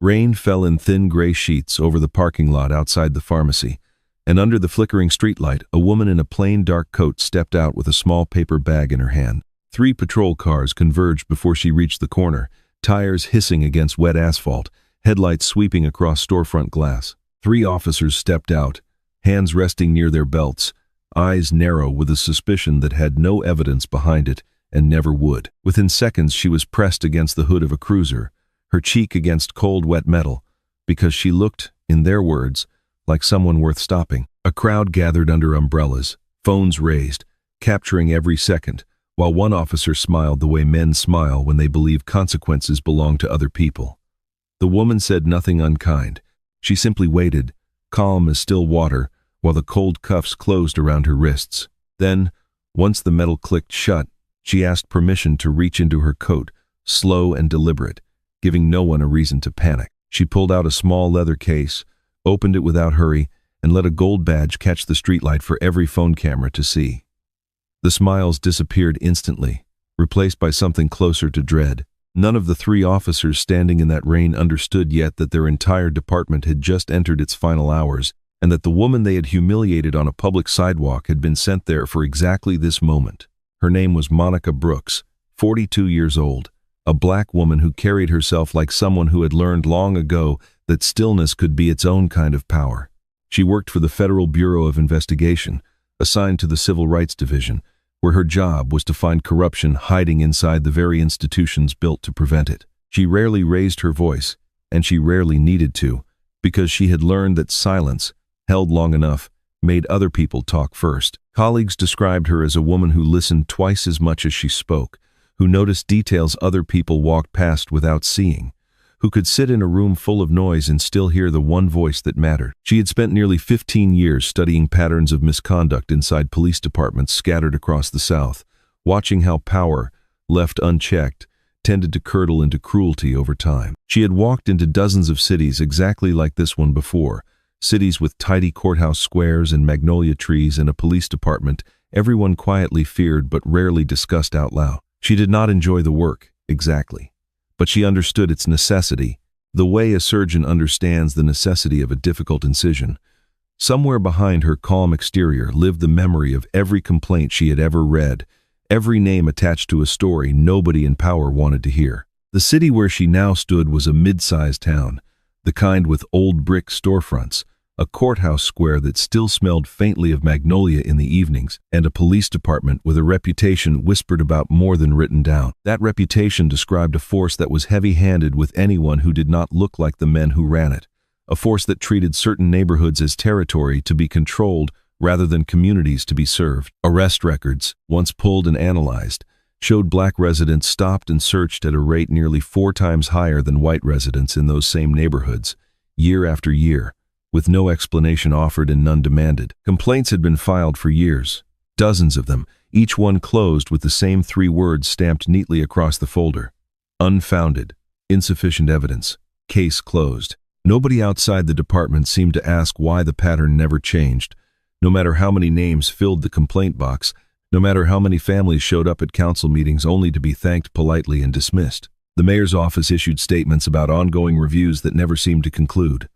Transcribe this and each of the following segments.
Rain fell in thin gray sheets over the parking lot outside the pharmacy, and under the flickering streetlight, a woman in a plain dark coat stepped out with a small paper bag in her hand. 3 patrol cars converged before she reached the corner, tires hissing against wet asphalt, headlights sweeping across storefront glass. 3 officers stepped out, hands resting near their belts, eyes narrow with a suspicion that had no evidence behind it and never would. Within seconds, she was pressed against the hood of a cruiser, her cheek against cold, wet metal, because she looked, in their words, like someone worth stopping. A crowd gathered under umbrellas, phones raised, capturing every second, while one officer smiled the way men smile when they believe consequences belong to other people. The woman said nothing unkind. She simply waited, calm as still water, while the cold cuffs closed around her wrists. Then, once the metal clicked shut, she asked permission to reach into her coat, slow and deliberate, giving no one a reason to panic. She pulled out a small leather case, opened it without hurry, and let a gold badge catch the streetlight for every phone camera to see. The smiles disappeared instantly, replaced by something closer to dread. None of the 3 officers standing in that rain understood yet that their entire department had just entered its final hours, and that the woman they had humiliated on a public sidewalk had been sent there for exactly this moment. Her name was Monica Brooks, 42 years old, a black woman who carried herself like someone who had learned long ago that stillness could be its own kind of power. She worked for the Federal Bureau of Investigation, assigned to the Civil Rights Division, where her job was to find corruption hiding inside the very institutions built to prevent it. She rarely raised her voice, and she rarely needed to, because she had learned that silence, held long enough, made other people talk first. Colleagues described her as a woman who listened twice as much as she spoke, who noticed details other people walked past without seeing, who could sit in a room full of noise and still hear the one voice that mattered. She had spent nearly 15 years studying patterns of misconduct inside police departments scattered across the South, watching how power, left unchecked, tended to curdle into cruelty over time. She had walked into dozens of cities exactly like this one before, cities with tidy courthouse squares and magnolia trees and a police department everyone quietly feared but rarely discussed out loud. She did not enjoy the work, exactly, but she understood its necessity, the way a surgeon understands the necessity of a difficult incision. Somewhere behind her calm exterior lived the memory of every complaint she had ever read, every name attached to a story nobody in power wanted to hear. The city where she now stood was a mid-sized town, the kind with old brick storefronts, a courthouse square that still smelled faintly of magnolia in the evenings, and a police department with a reputation whispered about more than written down. That reputation described a force that was heavy-handed with anyone who did not look like the men who ran it, a force that treated certain neighborhoods as territory to be controlled rather than communities to be served. Arrest records, once pulled and analyzed, showed black residents stopped and searched at a rate nearly 4 times higher than white residents in those same neighborhoods, year after year, with no explanation offered and none demanded. Complaints had been filed for years, dozens of them, each one closed with the same 3 words stamped neatly across the folder: unfounded, insufficient evidence, case closed. Nobody outside the department seemed to ask why the pattern never changed, no matter how many names filled the complaint box, no matter how many families showed up at council meetings only to be thanked politely and dismissed. The mayor's office issued statements about ongoing reviews that never seemed to conclude.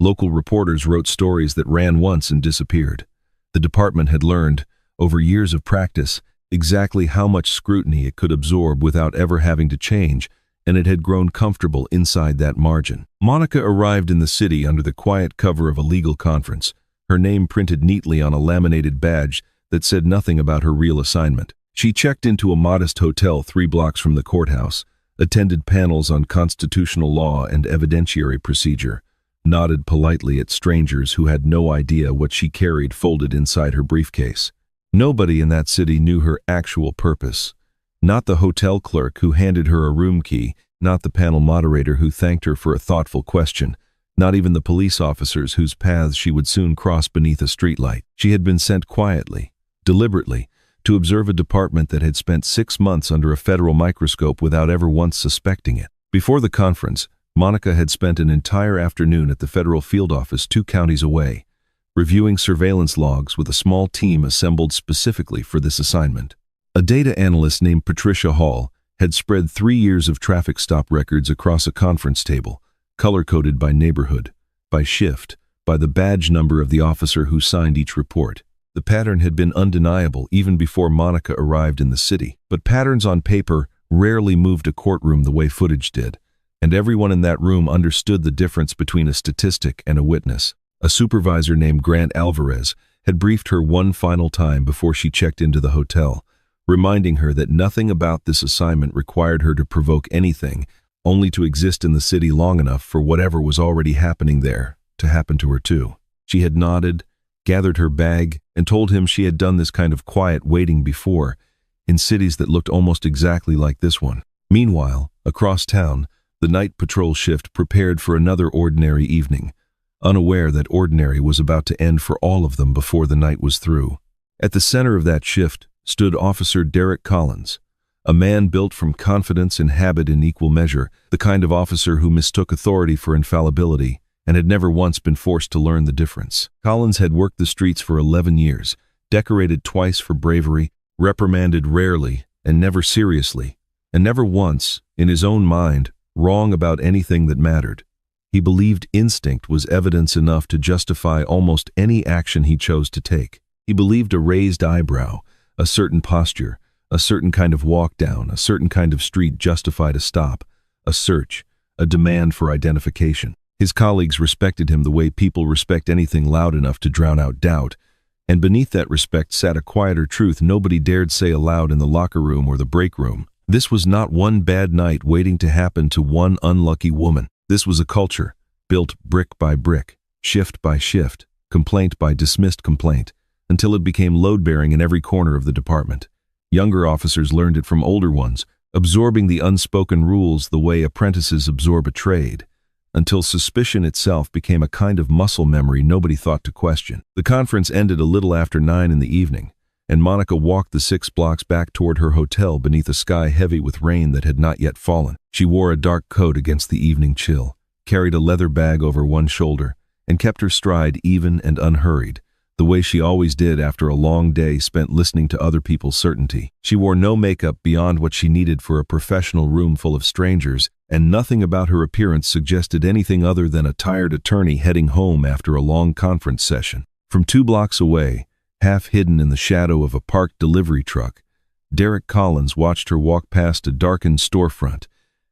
Local reporters wrote stories that ran once and disappeared. The department had learned, over years of practice, exactly how much scrutiny it could absorb without ever having to change, and it had grown comfortable inside that margin. Monica arrived in the city under the quiet cover of a legal conference, her name printed neatly on a laminated badge that said nothing about her real assignment. She checked into a modest hotel 3 blocks from the courthouse, attended panels on constitutional law and evidentiary procedure, nodded politely at strangers who had no idea what she carried folded inside her briefcase. Nobody in that city knew her actual purpose. Not the hotel clerk who handed her a room key, not the panel moderator who thanked her for a thoughtful question, not even the police officers whose paths she would soon cross beneath a streetlight. She had been sent quietly, deliberately, to observe a department that had spent 6 months under a federal microscope without ever once suspecting it. Before the conference, Monica had spent an entire afternoon at the federal field office 2 counties away, reviewing surveillance logs with a small team assembled specifically for this assignment. A data analyst named Patricia Hall had spread 3 years of traffic stop records across a conference table, color-coded by neighborhood, by shift, by the badge number of the officer who signed each report. The pattern had been undeniable even before Monica arrived in the city. But patterns on paper rarely moved a courtroom the way footage did, and everyone in that room understood the difference between a statistic and a witness. A supervisor named Grant Alvarez had briefed her one final time before she checked into the hotel, reminding her that nothing about this assignment required her to provoke anything, only to exist in the city long enough for whatever was already happening there to happen to her too. She had nodded, gathered her bag, and told him she had done this kind of quiet waiting before, in cities that looked almost exactly like this one. Meanwhile, across town, the night patrol shift prepared for another ordinary evening, unaware that ordinary was about to end for all of them before the night was through. At the center of that shift stood Officer Derek Collins, a man built from confidence and habit in equal measure, the kind of officer who mistook authority for infallibility and had never once been forced to learn the difference. Collins had worked the streets for 11 years, decorated twice for bravery, reprimanded rarely and never seriously, and never once, in his own mind, wrong about anything that mattered. He believed instinct was evidence enough to justify almost any action he chose to take. He believed a raised eyebrow, a certain posture, a certain kind of walk down, a certain kind of street justified a stop, a search, a demand for identification. His colleagues respected him the way people respect anything loud enough to drown out doubt, and beneath that respect sat a quieter truth nobody dared say aloud in the locker room or the break room. This was not one bad night waiting to happen to one unlucky woman. This was a culture, built brick by brick, shift by shift, complaint by dismissed complaint, until it became load-bearing in every corner of the department. Younger officers learned it from older ones, absorbing the unspoken rules the way apprentices absorb a trade, until suspicion itself became a kind of muscle memory nobody thought to question. The conference ended a little after 9 in the evening, and Monica walked the 6 blocks back toward her hotel beneath a sky heavy with rain that had not yet fallen. She wore a dark coat against the evening chill, carried a leather bag over one shoulder, and kept her stride even and unhurried, the way she always did after a long day spent listening to other people's certainty. She wore no makeup beyond what she needed for a professional room full of strangers, and nothing about her appearance suggested anything other than a tired attorney heading home after a long conference session. From 2 blocks away, half hidden in the shadow of a parked delivery truck, Derek Collins watched her walk past a darkened storefront,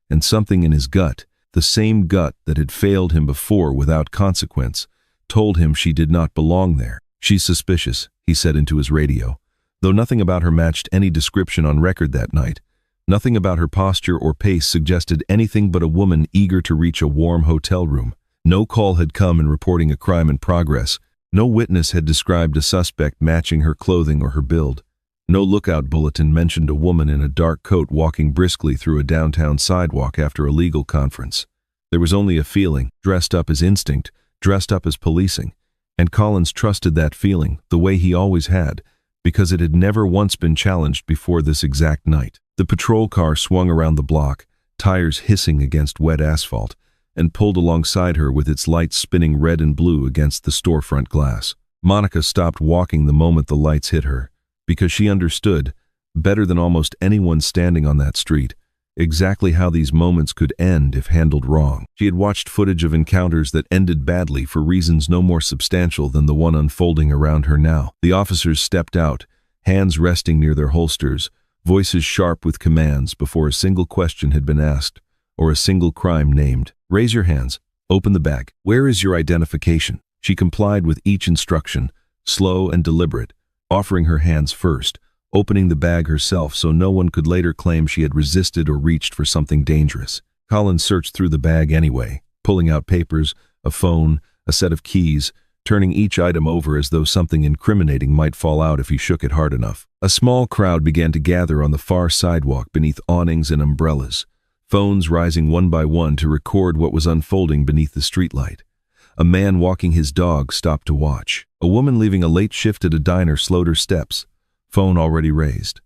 and something in his gut, the same gut that had failed him before without consequence, told him she did not belong there. "She's suspicious," he said into his radio, though nothing about her matched any description on record that night. Nothing about her posture or pace suggested anything but a woman eager to reach a warm hotel room. No call had come in reporting a crime in progress. No witness had described a suspect matching her clothing or her build. No lookout bulletin mentioned a woman in a dark coat walking briskly through a downtown sidewalk after a legal conference. There was only a feeling, dressed up as instinct, dressed up as policing, and Collins trusted that feeling the way he always had, because it had never once been challenged before this exact night. The patrol car swung around the block, tires hissing against wet asphalt, and pulled alongside her with its lights spinning red and blue against the storefront glass. Monica stopped walking the moment the lights hit her, because she understood, better than almost anyone standing on that street, exactly how these moments could end if handled wrong. She had watched footage of encounters that ended badly for reasons no more substantial than the one unfolding around her now. The officers stepped out, hands resting near their holsters, voices sharp with commands before a single question had been asked or a single crime named. "Raise your hands. Open the bag. Where is your identification?" She complied with each instruction, slow and deliberate, offering her hands first, opening the bag herself so no one could later claim she had resisted or reached for something dangerous. Collins searched through the bag anyway, pulling out papers, a phone, a set of keys, turning each item over as though something incriminating might fall out if he shook it hard enough. A small crowd began to gather on the far sidewalk beneath awnings and umbrellas, phones rising one by one to record what was unfolding beneath the streetlight. A man walking his dog stopped to watch. A woman leaving a late shift at a diner slowed her steps, phone already raised.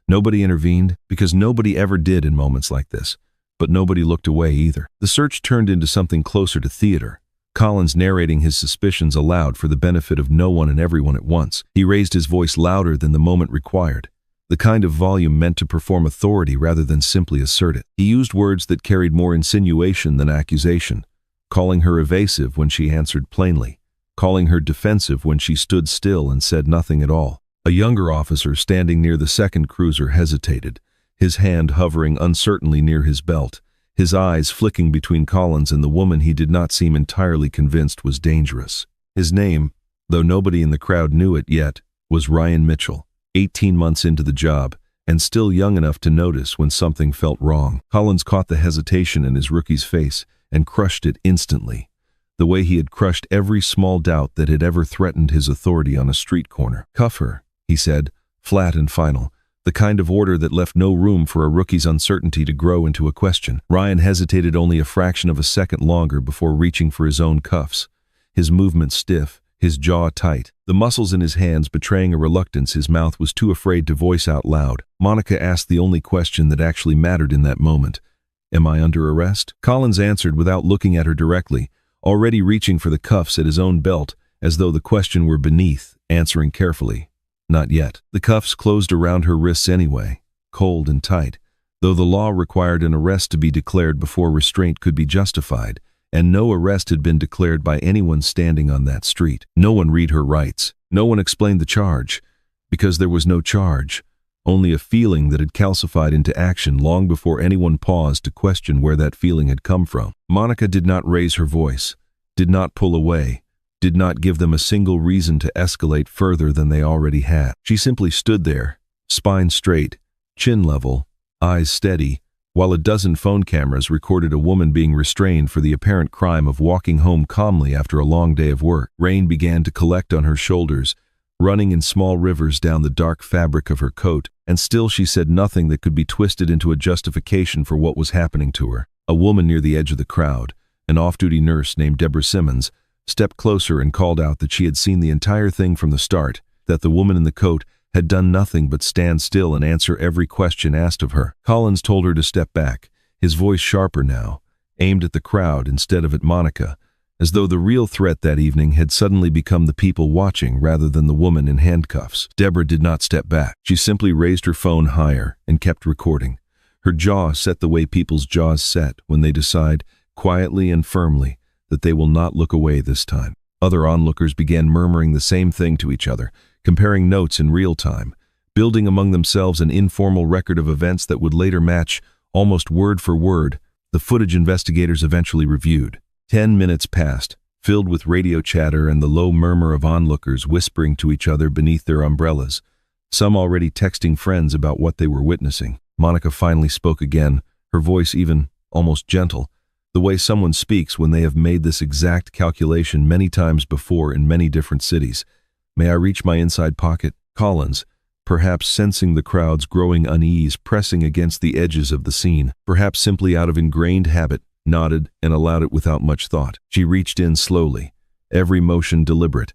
Nobody intervened, because nobody ever did in moments like this, but nobody looked away either. The search turned into something closer to theater, Collins narrating his suspicions aloud for the benefit of no one and everyone at once. He raised his voice louder than the moment required, the kind of volume meant to perform authority rather than simply assert it. He used words that carried more insinuation than accusation, calling her evasive when she answered plainly, calling her defensive when she stood still and said nothing at all. A younger officer standing near the second cruiser hesitated, his hand hovering uncertainly near his belt, his eyes flicking between Collins and the woman he did not seem entirely convinced was dangerous. His name, though nobody in the crowd knew it yet, was Ryan Mitchell, 18 months into the job, and still young enough to notice when something felt wrong. Collins caught the hesitation in his rookie's face and crushed it instantly, the way he had crushed every small doubt that had ever threatened his authority on a street corner. "Cuff her," he said, flat and final, the kind of order that left no room for a rookie's uncertainty to grow into a question. Ryan hesitated only a fraction of a second longer before reaching for his own cuffs, his movement stiff, his jaw tight, the muscles in his hands betraying a reluctance his mouth was too afraid to voice out loud. Monica asked the only question that actually mattered in that moment. "Am I under arrest?" Collins answered without looking at her directly, already reaching for the cuffs at his own belt, as though the question were beneath, answering carefully, "Not yet." The cuffs closed around her wrists anyway, cold and tight, though the law required an arrest to be declared before restraint could be justified, and no arrest had been declared by anyone standing on that street. No one read her rights. No one explained the charge, because there was no charge, only a feeling that had calcified into action long before anyone paused to question where that feeling had come from. Monica did not raise her voice, did not pull away, did not give them a single reason to escalate further than they already had. She simply stood there, spine straight, chin level, eyes steady, while a dozen phone cameras recorded a woman being restrained for the apparent crime of walking home calmly after a long day of work. Rain began to collect on her shoulders, running in small rivers down the dark fabric of her coat, and still she said nothing that could be twisted into a justification for what was happening to her. A woman near the edge of the crowd, an off-duty nurse named Deborah Simmons, stepped closer and called out that she had seen the entire thing from the start, that the woman in the coat had done nothing but stand still and answer every question asked of her. Collins told her to step back, his voice sharper now, aimed at the crowd instead of at Monica, as though the real threat that evening had suddenly become the people watching rather than the woman in handcuffs. Deborah did not step back. She simply raised her phone higher and kept recording, her jaw set the way people's jaws set when they decide, quietly and firmly, that they will not look away this time. Other onlookers began murmuring the same thing to each other, comparing notes in real time, building among themselves an informal record of events that would later match, almost word for word, the footage investigators eventually reviewed. 10 minutes passed, filled with radio chatter and the low murmur of onlookers whispering to each other beneath their umbrellas, some already texting friends about what they were witnessing. Monica finally spoke again, her voice even, almost gentle, the way someone speaks when they have made this exact calculation many times before in many different cities. "May I reach my inside pocket?" Collins, perhaps sensing the crowd's growing unease pressing against the edges of the scene, perhaps simply out of ingrained habit, nodded and allowed it without much thought. She reached in slowly, every motion deliberate,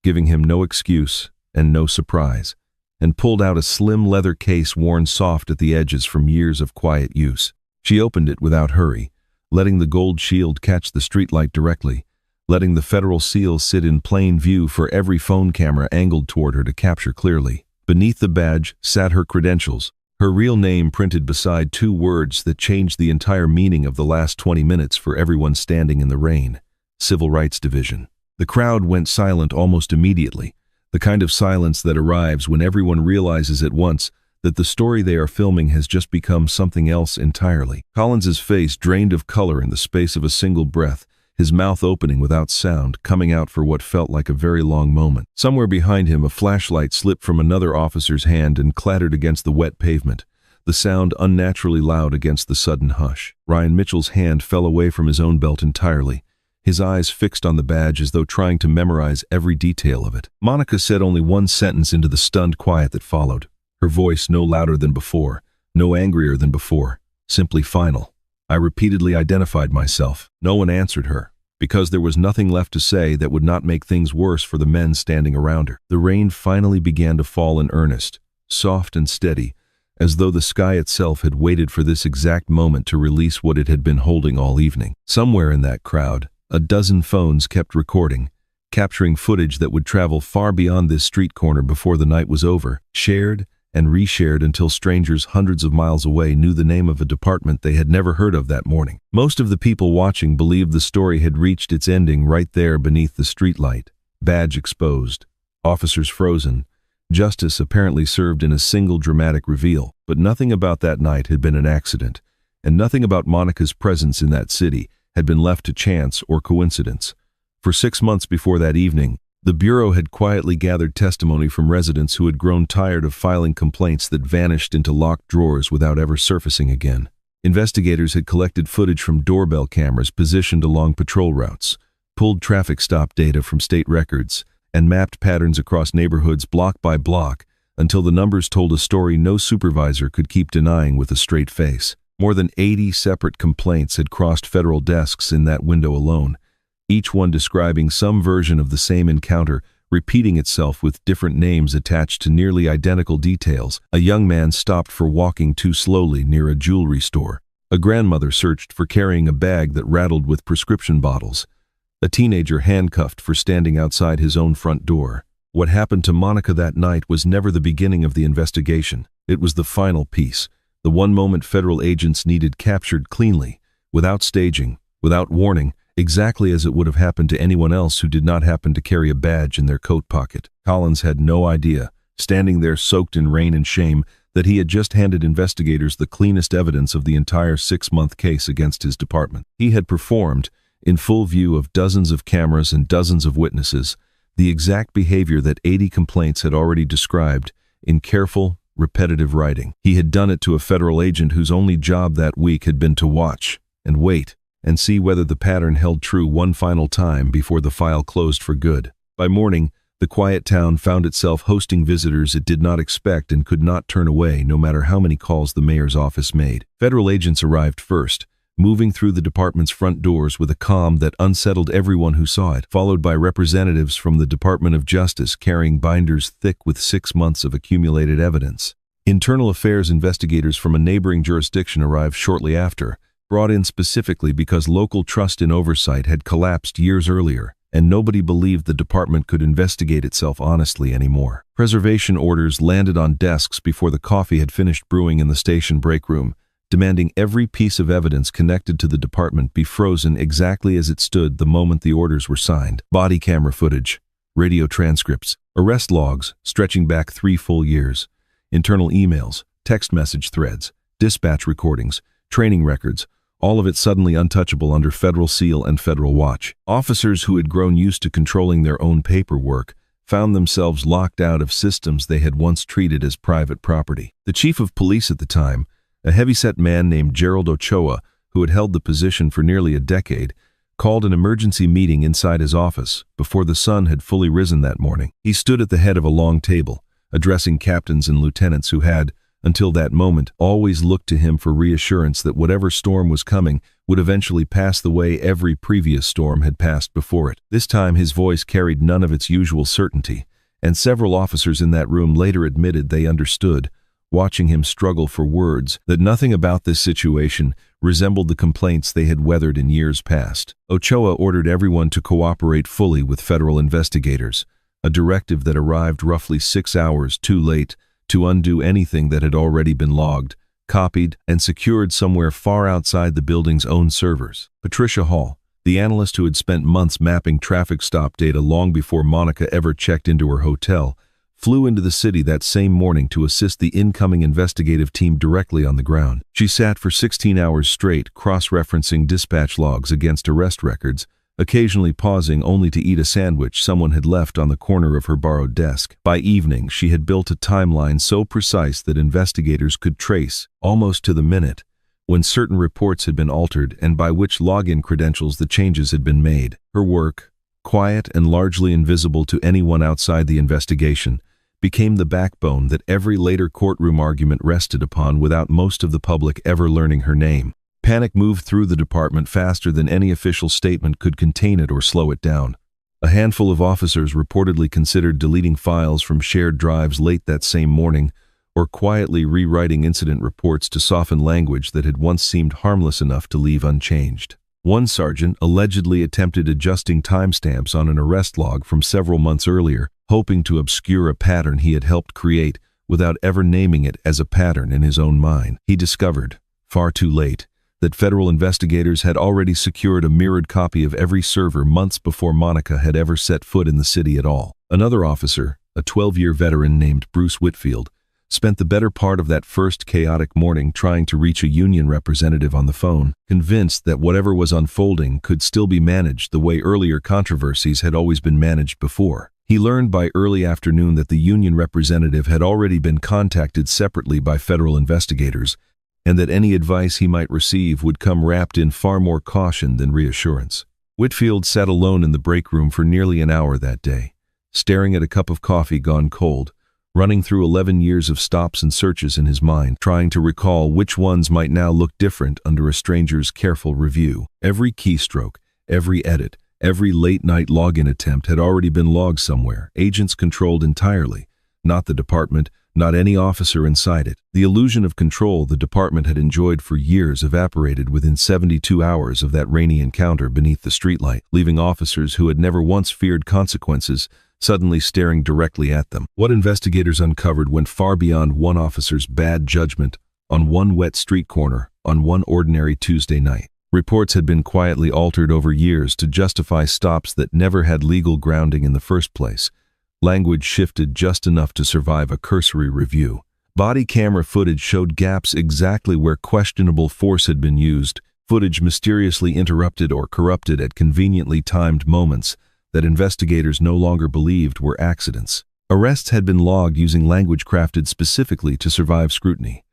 giving him no excuse and no surprise, and pulled out a slim leather case worn soft at the edges from years of quiet use. She opened it without hurry, letting the gold shield catch the streetlight directly, letting the federal seal sit in plain view for every phone camera angled toward her to capture clearly. Beneath the badge sat her credentials, her real name printed beside two words that changed the entire meaning of the last 20 minutes for everyone standing in the rain: Civil Rights Division. The crowd went silent almost immediately, the kind of silence that arrives when everyone realizes at once that the story they are filming has just become something else entirely. Collins's face drained of color in the space of a single breath, his mouth opening without sound, coming out for what felt like a very long moment. Somewhere behind him, a flashlight slipped from another officer's hand and clattered against the wet pavement, the sound unnaturally loud against the sudden hush. Ryan Mitchell's hand fell away from his own belt entirely, his eyes fixed on the badge as though trying to memorize every detail of it. Monica said only one sentence into the stunned quiet that followed, her voice no louder than before, no angrier than before, simply final. "I repeatedly identified myself." No one answered her, because there was nothing left to say that would not make things worse for the men standing around her. The rain finally began to fall in earnest, soft and steady, as though the sky itself had waited for this exact moment to release what it had been holding all evening. Somewhere in that crowd, a dozen phones kept recording, capturing footage that would travel far beyond this street corner before the night was over, shared and reshared until strangers hundreds of miles away knew the name of a department they had never heard of that morning. Most of the people watching believed the story had reached its ending right there beneath the streetlight. Badge exposed. Officers frozen. Justice apparently served in a single dramatic reveal. But nothing about that night had been an accident, and nothing about Monica's presence in that city had been left to chance or coincidence. For 6 months before that evening, the Bureau had quietly gathered testimony from residents who had grown tired of filing complaints that vanished into locked drawers without ever surfacing again. Investigators had collected footage from doorbell cameras positioned along patrol routes, pulled traffic stop data from state records, and mapped patterns across neighborhoods block by block until the numbers told a story no supervisor could keep denying with a straight face. More than 80 separate complaints had crossed federal desks in that window alone, each one describing some version of the same encounter, repeating itself with different names attached to nearly identical details. A young man stopped for walking too slowly near a jewelry store. A grandmother searched for carrying a bag that rattled with prescription bottles. A teenager handcuffed for standing outside his own front door. What happened to Monica that night was never the beginning of the investigation. It was the final piece, the one moment federal agents needed captured cleanly, without staging, without warning, exactly as it would have happened to anyone else who did not happen to carry a badge in their coat pocket. Collins had no idea, standing there soaked in rain and shame, that he had just handed investigators the cleanest evidence of the entire 6-month case against his department. He had performed, in full view of dozens of cameras and dozens of witnesses, the exact behavior that 80 complaints had already described, in careful, repetitive writing. He had done it to a federal agent whose only job that week had been to watch and wait and see whether the pattern held true one final time before the file closed for good. By morning, the quiet town found itself hosting visitors it did not expect and could not turn away no matter how many calls the mayor's office made. Federal agents arrived first, moving through the department's front doors with a calm that unsettled everyone who saw it, followed by representatives from the Department of Justice carrying binders thick with 6 months of accumulated evidence. Internal affairs investigators from a neighboring jurisdiction arrived shortly after, brought in specifically because local trust in oversight had collapsed years earlier, and nobody believed the department could investigate itself honestly anymore. Preservation orders landed on desks before the coffee had finished brewing in the station break room, demanding every piece of evidence connected to the department be frozen exactly as it stood the moment the orders were signed. Body camera footage, radio transcripts, arrest logs stretching back 3 full years, internal emails, text message threads, dispatch recordings, training records, all of it suddenly untouchable under federal seal and federal watch. Officers who had grown used to controlling their own paperwork found themselves locked out of systems they had once treated as private property. The chief of police at the time, a heavyset man named Gerald Ochoa, who had held the position for nearly a decade, called an emergency meeting inside his office before the sun had fully risen that morning. He stood at the head of a long table, addressing captains and lieutenants who had, until that moment, always looked to him for reassurance that whatever storm was coming would eventually pass the way every previous storm had passed before it. This time his voice carried none of its usual certainty, and several officers in that room later admitted they understood, watching him struggle for words, that nothing about this situation resembled the complaints they had weathered in years past. Ochoa ordered everyone to cooperate fully with federal investigators, a directive that arrived roughly 6 hours too late to undo anything that had already been logged, copied, and secured somewhere far outside the building's own servers. Patricia Hall, the analyst who had spent months mapping traffic stop data long before Monica ever checked into her hotel, flew into the city that same morning to assist the incoming investigative team directly on the ground. She sat for 16 hours straight, cross-referencing dispatch logs against arrest records, occasionally pausing only to eat a sandwich someone had left on the corner of her borrowed desk. By evening, she had built a timeline so precise that investigators could trace, almost to the minute, when certain reports had been altered and by which login credentials the changes had been made. Her work, quiet and largely invisible to anyone outside the investigation, became the backbone that every later courtroom argument rested upon without most of the public ever learning her name. Panic moved through the department faster than any official statement could contain it or slow it down. A handful of officers reportedly considered deleting files from shared drives late that same morning, or quietly rewriting incident reports to soften language that had once seemed harmless enough to leave unchanged. One sergeant allegedly attempted adjusting timestamps on an arrest log from several months earlier, hoping to obscure a pattern he had helped create without ever naming it as a pattern in his own mind. He discovered, far too late, that federal investigators had already secured a mirrored copy of every server months before Monica had ever set foot in the city at all. Another officer, a 12-year veteran named Bruce Whitfield, spent the better part of that first chaotic morning trying to reach a union representative on the phone, convinced that whatever was unfolding could still be managed the way earlier controversies had always been managed before. He learned by early afternoon that the union representative had already been contacted separately by federal investigators, and that any advice he might receive would come wrapped in far more caution than reassurance. Whitfield sat alone in the break room for nearly an hour that day, staring at a cup of coffee gone cold, running through 11 years of stops and searches in his mind, trying to recall which ones might now look different under a stranger's careful review. Every keystroke, every edit, every late-night login attempt had already been logged somewhere, agents controlled entirely, not the department, not any officer inside it. The illusion of control the department had enjoyed for years evaporated within 72 hours of that rainy encounter beneath the streetlight, leaving officers who had never once feared consequences suddenly staring directly at them. What investigators uncovered went far beyond one officer's bad judgment on one wet street corner on one ordinary Tuesday night. Reports had been quietly altered over years to justify stops that never had legal grounding in the first place. Language shifted just enough to survive a cursory review. Body camera footage showed gaps exactly where questionable force had been used, footage mysteriously interrupted or corrupted at conveniently timed moments that investigators no longer believed were accidents. Arrests had been logged using language crafted specifically to survive scrutiny,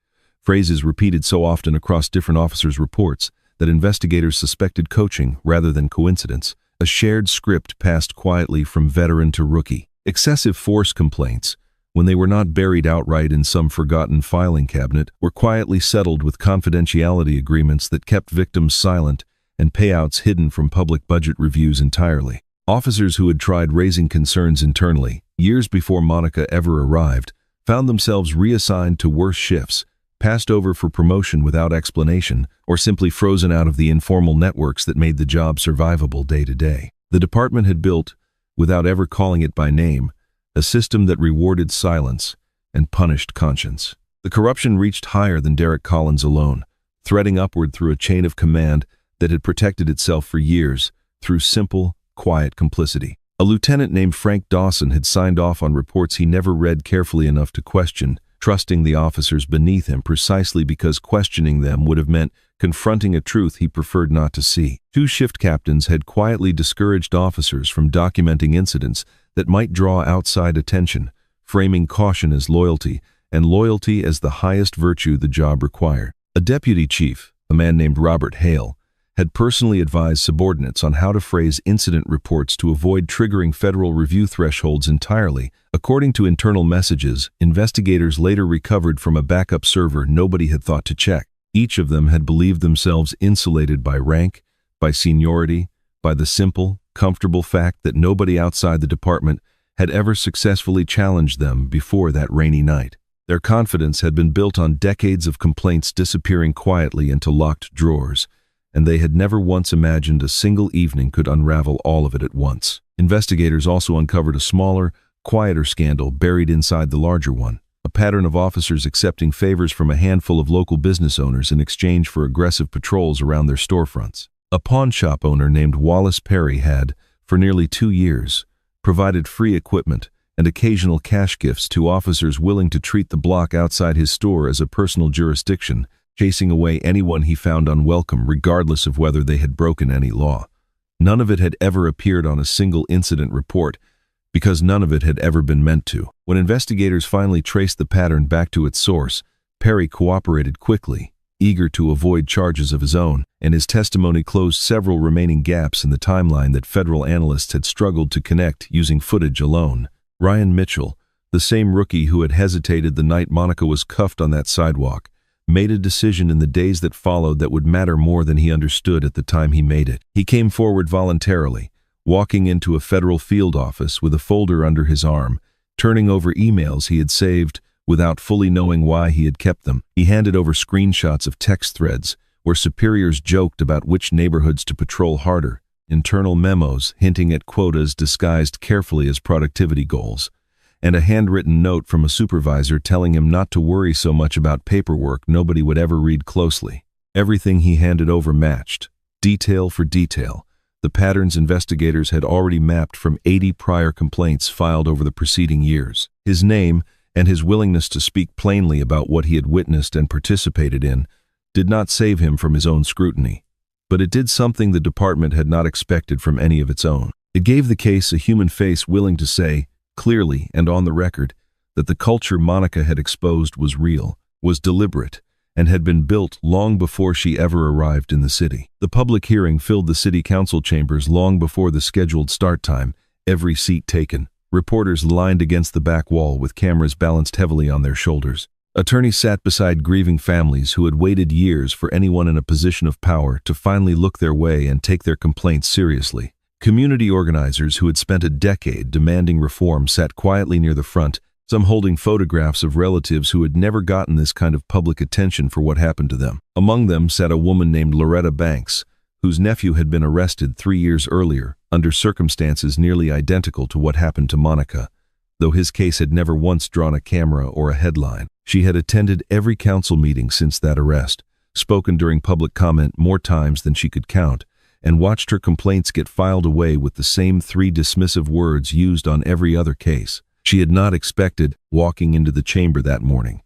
phrases repeated so often across different officers' reports that investigators suspected coaching rather than coincidence. A shared script passed quietly from veteran to rookie. Excessive force complaints, when they were not buried outright in some forgotten filing cabinet, were quietly settled with confidentiality agreements that kept victims silent and payouts hidden from public budget reviews entirely. Officers who had tried raising concerns internally, years before Monica ever arrived, found themselves reassigned to worse shifts, passed over for promotion without explanation, or simply frozen out of the informal networks that made the job survivable day to day. The department had built, without ever calling it by name, a system that rewarded silence and punished conscience. The corruption reached higher than Derek Collins alone, threading upward through a chain of command that had protected itself for years through simple, quiet complicity. A lieutenant named Frank Dawson had signed off on reports he never read carefully enough to question, trusting the officers beneath him precisely because questioning them would have meant confronting a truth he preferred not to see. Two shift captains had quietly discouraged officers from documenting incidents that might draw outside attention, framing caution as loyalty and loyalty as the highest virtue the job required. A deputy chief, a man named Robert Hale, had personally advised subordinates on how to phrase incident reports to avoid triggering federal review thresholds entirely. According to internal messages, investigators later recovered from a backup server nobody had thought to check. Each of them had believed themselves insulated by rank, by seniority, by the simple, comfortable fact that nobody outside the department had ever successfully challenged them before that rainy night. Their confidence had been built on decades of complaints disappearing quietly into locked drawers, and they had never once imagined a single evening could unravel all of it at once. Investigators also uncovered a smaller, quieter scandal buried inside the larger one, a pattern of officers accepting favors from a handful of local business owners in exchange for aggressive patrols around their storefronts. A pawn shop owner named Wallace Perry had, for nearly 2 years, provided free equipment and occasional cash gifts to officers willing to treat the block outside his store as a personal jurisdiction, chasing away anyone he found unwelcome regardless of whether they had broken any law. None of it had ever appeared on a single incident report, because none of it had ever been meant to. When investigators finally traced the pattern back to its source, Perry cooperated quickly, eager to avoid charges of his own, and his testimony closed several remaining gaps in the timeline that federal analysts had struggled to connect using footage alone. Ryan Mitchell, the same rookie who had hesitated the night Monica was cuffed on that sidewalk, made a decision in the days that followed that would matter more than he understood at the time he made it. He came forward voluntarily, walking into a federal field office with a folder under his arm, turning over emails he had saved without fully knowing why he had kept them. He handed over screenshots of text threads where superiors joked about which neighborhoods to patrol harder, internal memos hinting at quotas disguised carefully as productivity goals, and a handwritten note from a supervisor telling him not to worry so much about paperwork nobody would ever read closely. Everything he handed over matched, detail for detail, the patterns investigators had already mapped from 80 prior complaints filed over the preceding years. His name, and his willingness to speak plainly about what he had witnessed and participated in, did not save him from his own scrutiny. But it did something the department had not expected from any of its own. It gave the case a human face willing to say, clearly and on the record, that the culture Monica had exposed was real, was deliberate, and had been built long before she ever arrived in the city. The public hearing filled the city council chambers long before the scheduled start time, every seat taken. Reporters lined against the back wall with cameras balanced heavily on their shoulders. Attorneys sat beside grieving families who had waited years for anyone in a position of power to finally look their way and take their complaints seriously. Community organizers who had spent a decade demanding reform sat quietly near the front, some holding photographs of relatives who had never gotten this kind of public attention for what happened to them. Among them sat a woman named Loretta Banks, whose nephew had been arrested 3 years earlier under circumstances nearly identical to what happened to Monica, though his case had never once drawn a camera or a headline. She had attended every council meeting since that arrest, spoken during public comment more times than she could count, and watched her complaints get filed away with the same 3 dismissive words used on every other case. She had not expected, walking into the chamber that morning,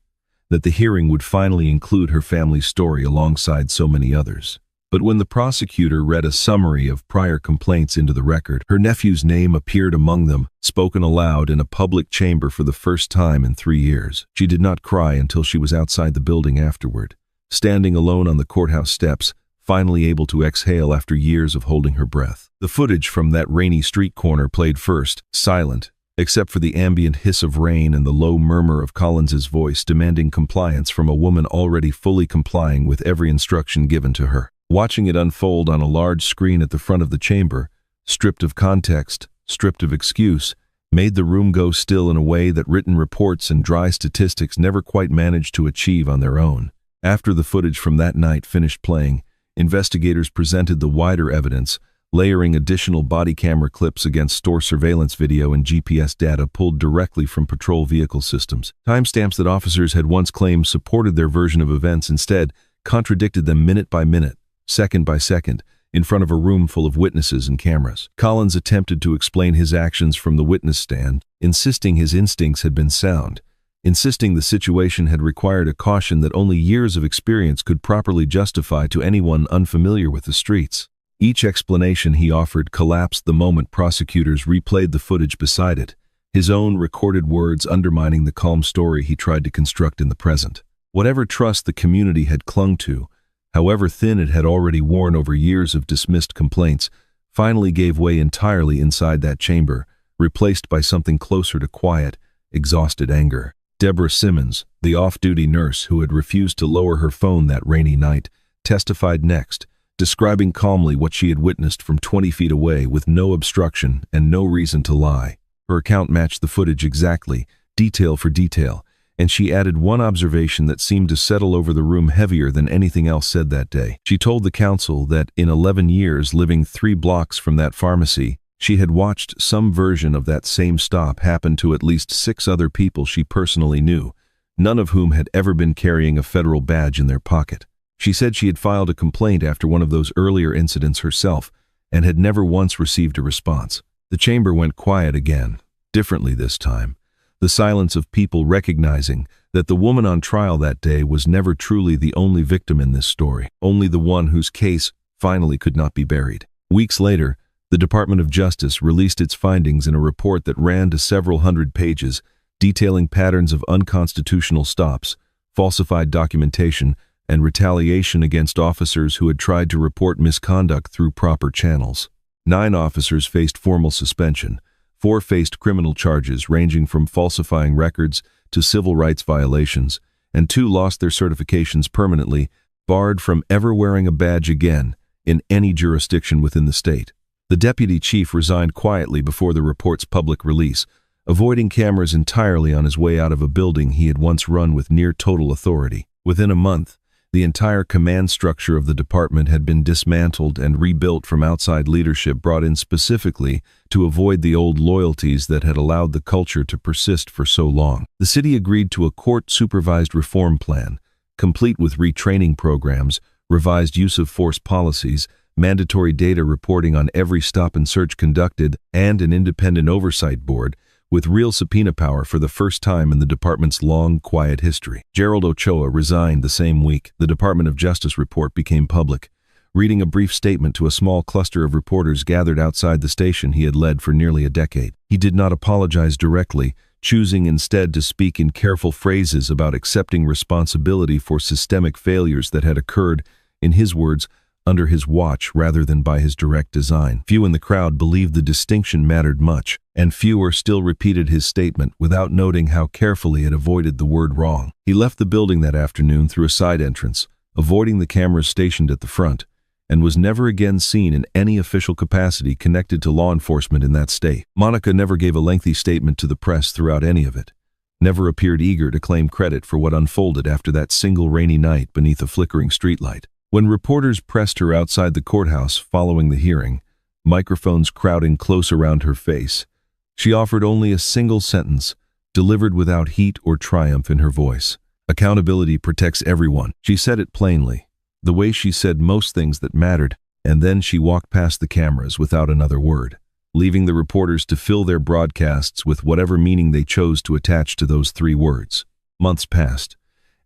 that the hearing would finally include her family's story alongside so many others. But when the prosecutor read a summary of prior complaints into the record, her nephew's name appeared among them, spoken aloud in a public chamber for the first time in 3 years. She did not cry until she was outside the building afterward, standing alone on the courthouse steps, finally able to exhale after years of holding her breath. The footage from that rainy street corner played first, silent, except for the ambient hiss of rain and the low murmur of Collins's voice demanding compliance from a woman already fully complying with every instruction given to her. Watching it unfold on a large screen at the front of the chamber, stripped of context, stripped of excuse, made the room go still in a way that written reports and dry statistics never quite managed to achieve on their own. After the footage from that night finished playing, investigators presented the wider evidence, layering additional body camera clips against store surveillance video and GPS data pulled directly from patrol vehicle systems. Timestamps that officers had once claimed supported their version of events instead contradicted them minute by minute, second by second, in front of a room full of witnesses and cameras. Collins attempted to explain his actions from the witness stand, insisting his instincts had been sound, insisting the situation had required a caution that only years of experience could properly justify to anyone unfamiliar with the streets. Each explanation he offered collapsed the moment prosecutors replayed the footage beside it, his own recorded words undermining the calm story he tried to construct in the present. Whatever trust the community had clung to, however thin it had already worn over years of dismissed complaints, finally gave way entirely inside that chamber, replaced by something closer to quiet, exhausted anger. Deborah Simmons, the off-duty nurse who had refused to lower her phone that rainy night, testified next, describing calmly what she had witnessed from 20 feet away with no obstruction and no reason to lie. Her account matched the footage exactly, detail for detail, and she added one observation that seemed to settle over the room heavier than anything else said that day. She told the council that in 11 years living 3 blocks from that pharmacy, she had watched some version of that same stop happen to at least 6 other people she personally knew, none of whom had ever been carrying a federal badge in their pocket. She said she had filed a complaint after one of those earlier incidents herself and had never once received a response. The chamber went quiet again, differently this time. The silence of people recognizing that the woman on trial that day was never truly the only victim in this story, only the one whose case finally could not be buried. Weeks later, the Department of Justice released its findings in a report that ran to several hundred pages, detailing patterns of unconstitutional stops, falsified documentation, and retaliation against officers who had tried to report misconduct through proper channels. 9 officers faced formal suspension. 4 faced criminal charges ranging from falsifying records to civil rights violations, and 2 lost their certifications permanently, barred from ever wearing a badge again in any jurisdiction within the state. The deputy chief resigned quietly before the report's public release, avoiding cameras entirely on his way out of a building he had once run with near total authority. Within a month, The entire command structure of the department had been dismantled and rebuilt from outside leadership brought in specifically to avoid the old loyalties that had allowed the culture to persist for so long. The city agreed to a court-supervised reform plan, complete with retraining programs, revised use of force policies, mandatory data reporting on every stop and search conducted, and an independent oversight board with real subpoena power for the first time in the department's long, quiet history. Gerald Ochoa resigned the same week the Department of Justice report became public. Reading a brief statement to a small cluster of reporters gathered outside the station he had led for nearly a decade, he did not apologize directly, choosing instead to speak in careful phrases about accepting responsibility for systemic failures that had occurred, in his words, under his watch rather than by his direct design. Few in the crowd believed the distinction mattered much, and fewer still repeated his statement without noting how carefully it avoided the word wrong. He left the building that afternoon through a side entrance, avoiding the cameras stationed at the front, and was never again seen in any official capacity connected to law enforcement in that state. Monica never gave a lengthy statement to the press throughout any of it, never appeared eager to claim credit for what unfolded after that single rainy night beneath a flickering streetlight. When reporters pressed her outside the courthouse following the hearing, microphones crowding close around her face, she offered only a single sentence, delivered without heat or triumph in her voice. Accountability protects everyone. She said it plainly, the way she said most things that mattered, and then she walked past the cameras without another word, leaving the reporters to fill their broadcasts with whatever meaning they chose to attach to those 3 words. Months passed,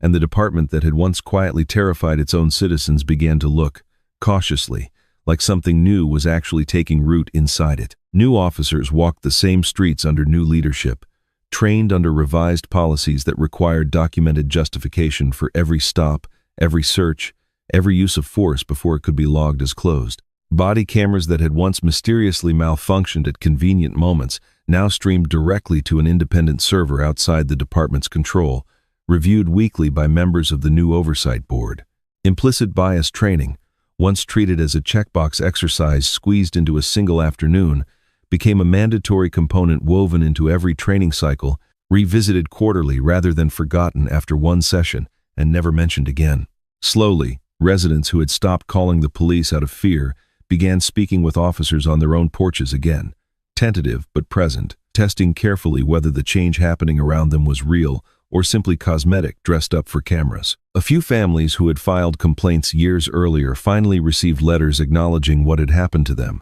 and the department that had once quietly terrified its own citizens began to look, cautiously, like something new was actually taking root inside it. New officers walked the same streets under new leadership, trained under revised policies that required documented justification for every stop, every search, every use of force before it could be logged as closed. Body cameras that had once mysteriously malfunctioned at convenient moments now streamed directly to an independent server outside the department's control, reviewed weekly by members of the new oversight board. Implicit bias training, once treated as a checkbox exercise squeezed into a single afternoon, became a mandatory component woven into every training cycle, revisited quarterly rather than forgotten after one session and never mentioned again. Slowly, residents who had stopped calling the police out of fear began speaking with officers on their own porches again, tentative but present, testing carefully whether the change happening around them was real or simply cosmetic dressed up for cameras. A few families who had filed complaints years earlier finally received letters acknowledging what had happened to them.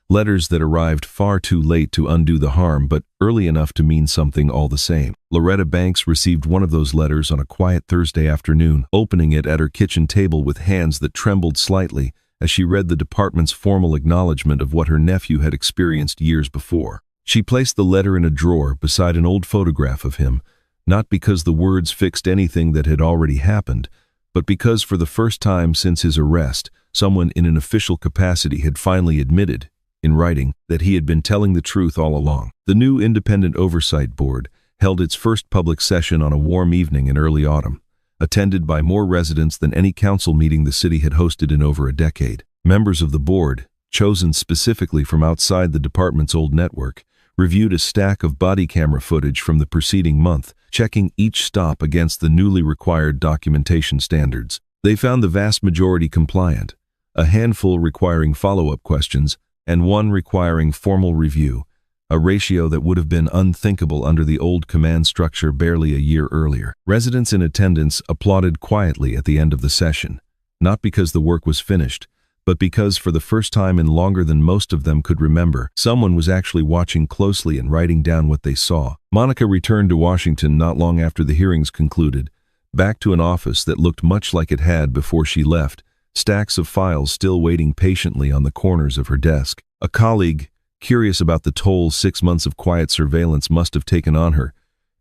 Letters that arrived far too late to undo the harm, but early enough to mean something all the same. Loretta Banks received one of those letters on a quiet Thursday afternoon, opening it at her kitchen table with hands that trembled slightly as she read the department's formal acknowledgement of what her nephew had experienced years before. She placed the letter in a drawer beside an old photograph of him, not because the words fixed anything that had already happened, but because for the first time since his arrest, someone in an official capacity had finally admitted, in writing, that he had been telling the truth all along. The new Independent Oversight Board held its first public session on a warm evening in early autumn, attended by more residents than any council meeting the city had hosted in over a decade. Members of the board, chosen specifically from outside the department's old network, reviewed a stack of body camera footage from the preceding month, checking each stop against the newly required documentation standards. They found the vast majority compliant, a handful requiring follow-up questions, and one requiring formal review, a ratio that would have been unthinkable under the old command structure barely a year earlier. Residents in attendance applauded quietly at the end of the session, not because the work was finished, but because for the first time in longer than most of them could remember, someone was actually watching closely and writing down what they saw. Monica returned to Washington not long after the hearings concluded, back to an office that looked much like it had before she left, stacks of files still waiting patiently on the corners of her desk. A colleague, curious about the toll 6 months of quiet surveillance must have taken on her,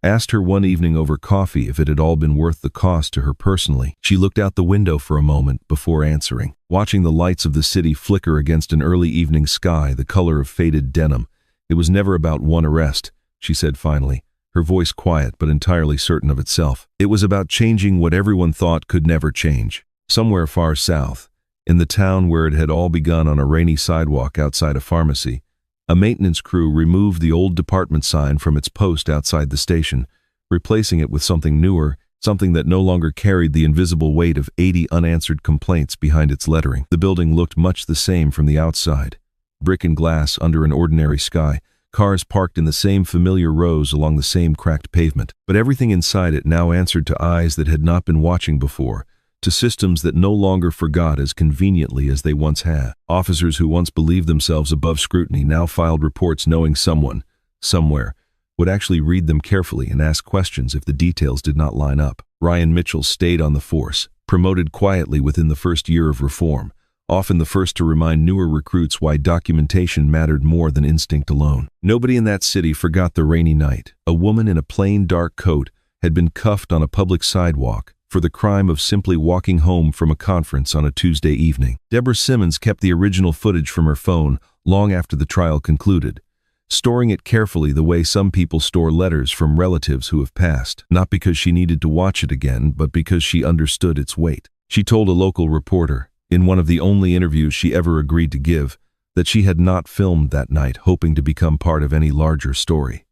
asked her one evening over coffee if it had all been worth the cost to her personally. She looked out the window for a moment before answering, watching the lights of the city flicker against an early evening sky the color of faded denim. It was never about one arrest, she said finally, her voice quiet but entirely certain of itself. It was about changing what everyone thought could never change. Somewhere far south, in the town where it had all begun on a rainy sidewalk outside a pharmacy, a maintenance crew removed the old department sign from its post outside the station, replacing it with something newer, something that no longer carried the invisible weight of 80 unanswered complaints behind its lettering. The building looked much the same from the outside. Brick and glass under an ordinary sky, cars parked in the same familiar rows along the same cracked pavement. But everything inside it now answered to eyes that had not been watching before, to systems that no longer forgot as conveniently as they once had. Officers who once believed themselves above scrutiny now filed reports knowing someone, somewhere, would actually read them carefully and ask questions if the details did not line up. Ryan Mitchell stayed on the force, promoted quietly within the first year of reform, often the first to remind newer recruits why documentation mattered more than instinct alone. Nobody in that city forgot the rainy night. A woman in a plain dark coat had been cuffed on a public sidewalk for the crime of simply walking home from a conference on a Tuesday evening. Deborah Simmons kept the original footage from her phone long after the trial concluded, storing it carefully the way some people store letters from relatives who have passed, not because she needed to watch it again, but because she understood its weight. She told a local reporter, in one of the only interviews she ever agreed to give, that she had not filmed that night hoping to become part of any larger story.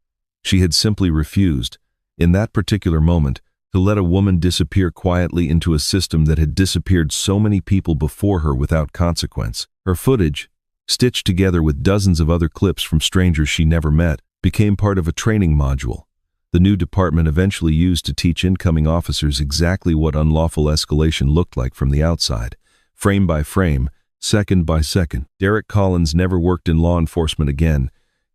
She had simply refused, in that particular moment, to let a woman disappear quietly into a system that had disappeared so many people before her without consequence. Her footage, stitched together with dozens of other clips from strangers she never met, became part of a training module the new department eventually used to teach incoming officers exactly what unlawful escalation looked like from the outside, frame by frame, second by second. Derek Collins never worked in law enforcement again,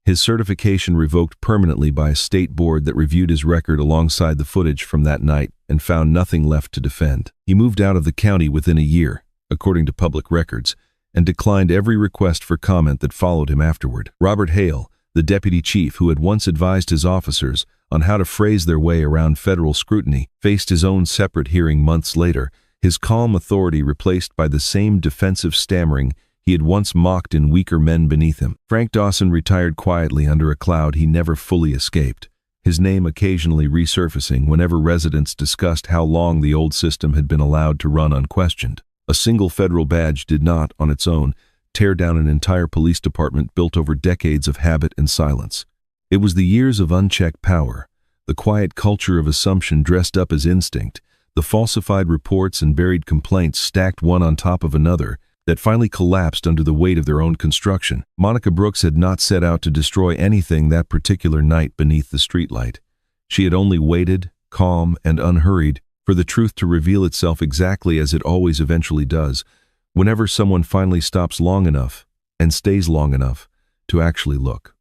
his certification revoked permanently by a state board that reviewed his record alongside the footage from that night and found nothing left to defend. He moved out of the county within a year, according to public records, and declined every request for comment that followed him afterward. Robert Hale, the deputy chief who had once advised his officers on how to phrase their way around federal scrutiny, faced his own separate hearing months later, his calm authority replaced by the same defensive stammering he had once mocked in weaker men beneath him. Frank Dawson retired quietly under a cloud he never fully escaped, his name occasionally resurfacing whenever residents discussed how long the old system had been allowed to run unquestioned. A single federal badge did not, on its own, tear down an entire police department built over decades of habit and silence. It was the years of unchecked power, the quiet culture of assumption dressed up as instinct, the falsified reports and buried complaints stacked one on top of another, that finally collapsed under the weight of their own construction. Monica Brooks had not set out to destroy anything that particular night beneath the streetlight. She had only waited, calm and unhurried, for the truth to reveal itself exactly as it always eventually does, whenever someone finally stops long enough, and stays long enough, to actually look.